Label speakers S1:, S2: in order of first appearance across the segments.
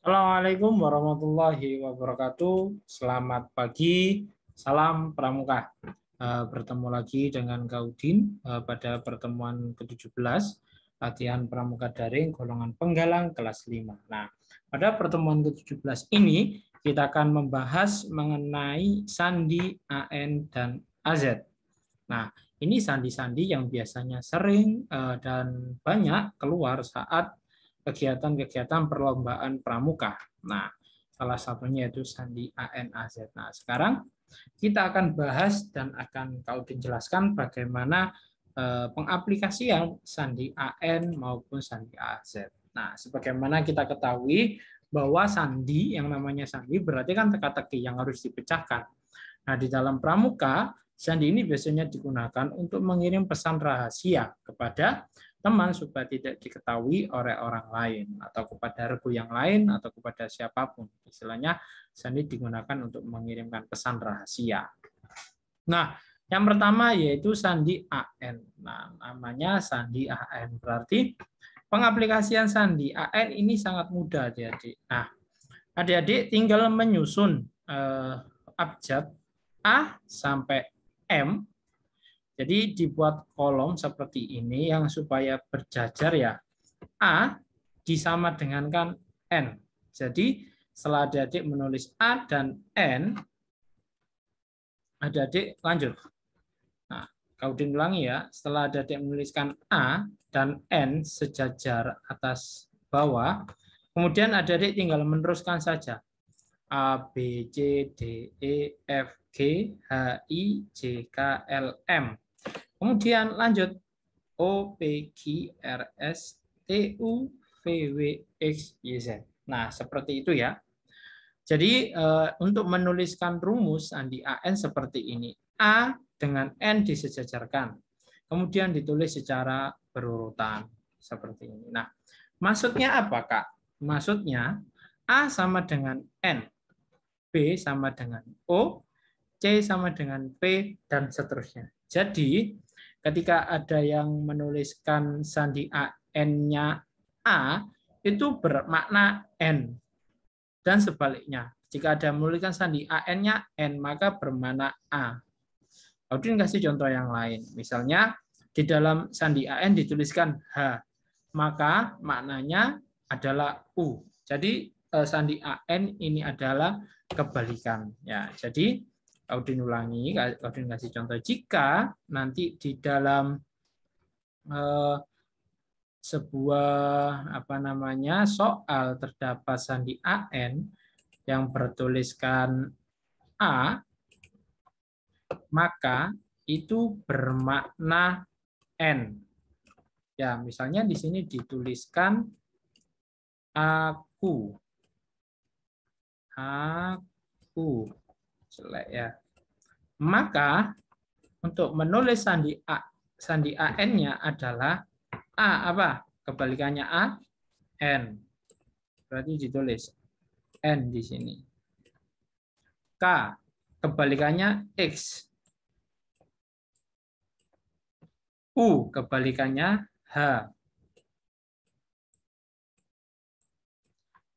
S1: Assalamualaikum warahmatullahi wabarakatuh. Selamat pagi, salam pramuka. Bertemu lagi dengan Kak Udin pada pertemuan ke-17 latihan pramuka daring golongan penggalang kelas 5. Nah, pada pertemuan ke-17 ini kita akan membahas mengenai sandi AN dan AZ. Nah, ini sandi-sandi yang biasanya sering dan banyak keluar saat kegiatan-kegiatan perlombaan pramuka. Nah, salah satunya itu sandi AN-AZ. Nah, sekarang kita akan bahas dan akan kau jelaskan bagaimana pengaplikasian sandi AN maupun sandi AZ. Nah, sebagaimana kita ketahui bahwa sandi, yang namanya sandi berarti kan teka-teki yang harus dipecahkan. Nah, di dalam pramuka, sandi ini biasanya digunakan untuk mengirim pesan rahasia kepada teman supaya tidak diketahui oleh orang lain atau kepada regu yang lain atau kepada siapapun. Istilahnya sandi digunakan untuk mengirimkan pesan rahasia. Nah, yang pertama yaitu sandi AN. Nah, namanya sandi AN berarti pengaplikasian sandi AN ini sangat mudah, adik-adik. Nah, adik-adik tinggal menyusun abjad A sampai M. Jadi dibuat kolom seperti ini yang supaya berjajar ya. A disama dengankan N. Jadi setelah adik-adik menulis A dan N, adik-adik lanjut. Nah, kau ulangi ya. Setelah adik-adik menuliskan A dan N sejajar atas bawah, kemudian adik-adik tinggal meneruskan saja. A, B, C, D, E, F, G, H, I, J, K, L, M. Kemudian lanjut O, P, Q, R, S, T, U, V, W, X, Y, Z. Nah, seperti itu ya. Jadi untuk menuliskan rumus sandi AN seperti ini. A dengan N disejajarkan. Kemudian ditulis secara berurutan. Seperti ini. Nah, maksudnya apa, Kak? Maksudnya A sama dengan N. B sama dengan O, C sama dengan P, dan seterusnya. Jadi, ketika ada yang menuliskan sandi AN-nya A, itu bermakna N. Dan sebaliknya, jika ada menuliskan sandi AN-nya N, maka bermakna A. Kemudian kasih contoh yang lain. Misalnya, di dalam sandi AN dituliskan H, maka maknanya adalah U. Jadi, sandi AN ini adalah kebalikan. Ya, jadi Audin ulangi, Audin kasih contoh. Jika nanti di dalam sebuah soal terdapat sandi AN yang bertuliskan A, maka itu bermakna N. Ya, misalnya di sini dituliskan aku. Aku. Jelek ya. Maka untuk menulis sandi AN-nya adalah A apa? Kebalikannya A, N. Berarti ditulis N di sini. K, kebalikannya X. U, kebalikannya H.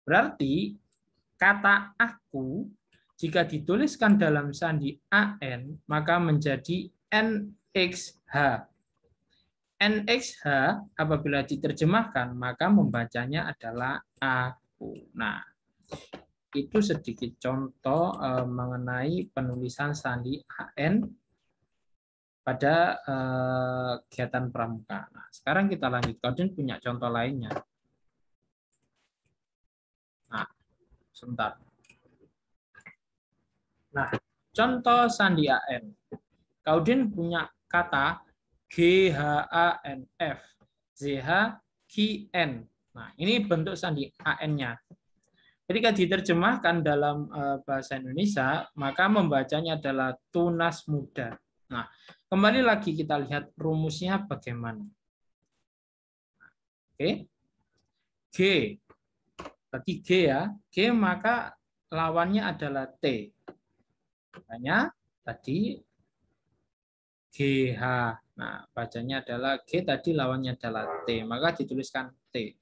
S1: Berarti kata aku jika dituliskan dalam sandi AN, maka menjadi NXH. NXH apabila diterjemahkan, maka membacanya adalah aku. Nah, itu sedikit contoh mengenai penulisan sandi AN pada kegiatan pramuka. Nah, sekarang kita lanjut. Kalian punya contoh lainnya. Nah, sebentar. Nah, contoh sandi AN. Kaudin punya kata GHANF, ZHQN. Nah, ini bentuk sandi AN-nya. Ketika diterjemahkan dalam bahasa Indonesia, maka membacanya adalah tunas muda. Nah, kembali lagi kita lihat rumusnya bagaimana. Oke. G. Berarti G ya. G maka lawannya adalah T. Makanya tadi GH. Nah, bacanya adalah G tadi lawannya adalah T. Maka dituliskan T.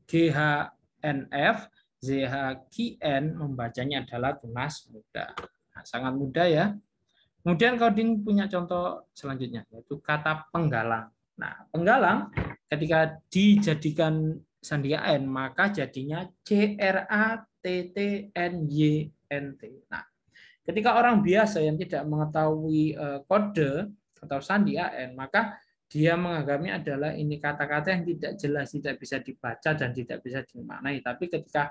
S1: GHNF ZHQN membacanya adalah tunas mudah. Nah, sangat mudah ya. Kemudian Kaudin punya contoh selanjutnya, yaitu kata penggalang. Nah, penggalang ketika dijadikan sandi AN, maka jadinya CRATTNYNT. Nah, ketika orang biasa yang tidak mengetahui kode atau sandi AN, maka dia menganggapnya adalah ini kata-kata yang tidak jelas, tidak bisa dibaca dan tidak bisa dimaknai. Tapi ketika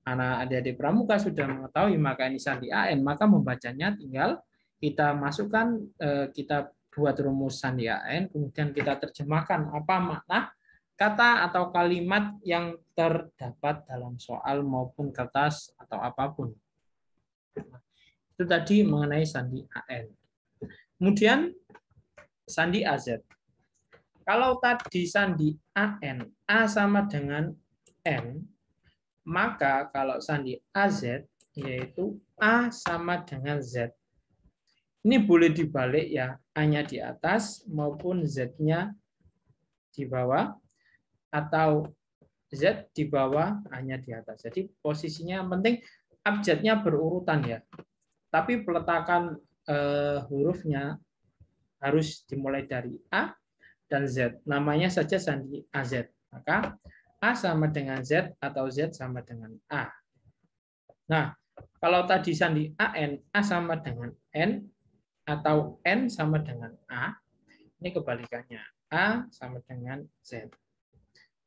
S1: adik-adik pramuka sudah mengetahui maka ini sandi AN, maka membacanya tinggal kita masukkan, kita buat rumus sandi AN, kemudian kita terjemahkan apa makna kata atau kalimat yang terdapat dalam soal maupun kertas atau apapun. Itu tadi mengenai sandi AN. Kemudian sandi AZ. Kalau tadi sandi AN, A sama dengan N, maka kalau sandi AZ, yaitu A sama dengan Z. Ini boleh dibalik ya, A-nya di atas maupun Z-nya di bawah, atau Z di bawah, A-nya di atas. Jadi posisinya yang penting abjadnya berurutan ya. Tapi peletakan hurufnya harus dimulai dari A dan Z. Namanya saja sandi AZ. Maka A sama dengan Z atau Z sama dengan A. Nah, kalau tadi sandi AN, A sama dengan N atau N sama dengan A, ini kebalikannya. A sama dengan Z.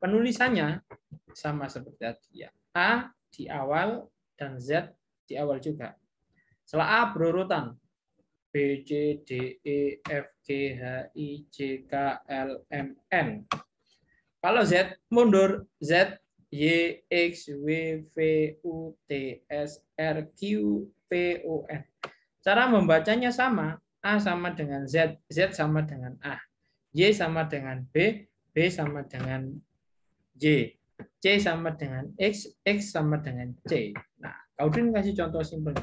S1: Penulisannya sama seperti tadi ya. A di awal dan Z di awal juga. Setelah A berurutan. B, C, D, E, F, G, H, I, J, K, L, M, N. Kalau Z mundur, Z, Y, X, W, V, U, T, S, R, Q, P, O, N. Cara membacanya sama. A sama dengan Z, Z sama dengan A. Y sama dengan B, B sama dengan Y. C sama dengan X, X sama dengan C. Nah, Kaudin kasih contoh simpel.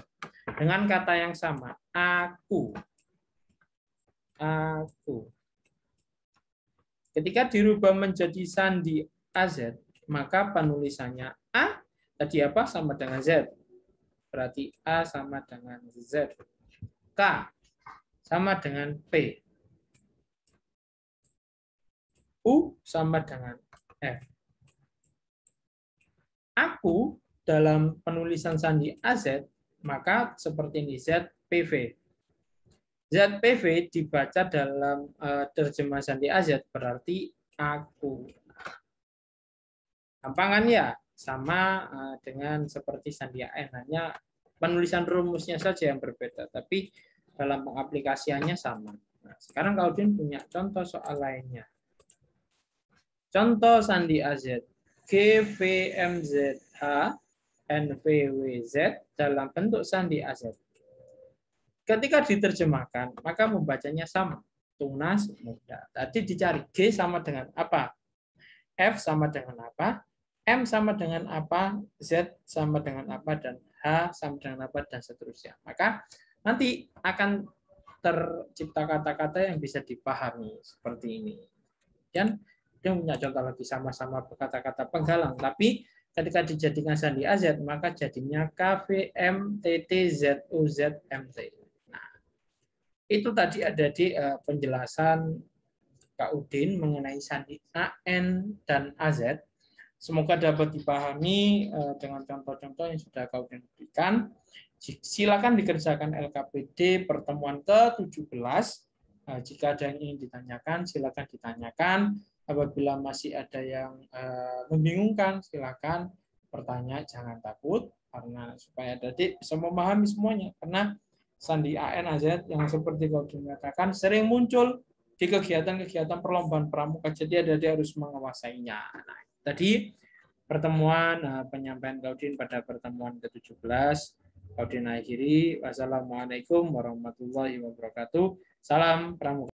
S1: Dengan kata yang sama, aku. Aku. Ketika dirubah menjadi sandi AZ, maka penulisannya A tadi apa? Sama dengan Z. Berarti A sama dengan Z. K sama dengan P. U sama dengan F. Aku dalam penulisan sandi AZ, maka seperti ini, ZPV. ZPV dibaca dalam terjemah sandi AZ berarti aku. Gampangan ya, sama dengan seperti sandi AN, hanya penulisan rumusnya saja yang berbeda, tapi dalam pengaplikasiannya sama. Nah, sekarang Kaudin punya contoh soal lainnya. Contoh sandi AZ. GVMZH NVWZ dalam bentuk sandi AZ. Ketika diterjemahkan, maka membacanya sama. Tunas mudah. Tadi dicari G sama dengan apa? F sama dengan apa? M sama dengan apa? Z sama dengan apa? Dan H sama dengan apa? Dan seterusnya. Maka nanti akan tercipta kata-kata yang bisa dipahami seperti ini. Dan dia punya contoh lagi sama-sama kata-kata penggalang. Tapi ketika dijadikan sandi AZ, maka jadinya KVMTTZUZMT. Nah, itu tadi ada di penjelasan Kak Udin mengenai sandi AN dan AZ. Semoga dapat dipahami dengan contoh-contoh yang sudah Kak Udin berikan. Silakan dikerjakan LKPD pertemuan ke-17. Jika ada yang ingin ditanyakan, silakan ditanyakan. Apabila masih ada yang membingungkan, silakan bertanya, jangan takut, karena supaya adik bisa memahami semuanya. Karena sandi AN AZ yang seperti kau mengatakan sering muncul di kegiatan-kegiatan perlombaan pramuka, jadi adik harus menguasainya. Nah, tadi pertemuan penyampaian Kaudin pada pertemuan ke-17. Kaudin akhiri. Wassalamualaikum warahmatullahi wabarakatuh. Salam pramuka.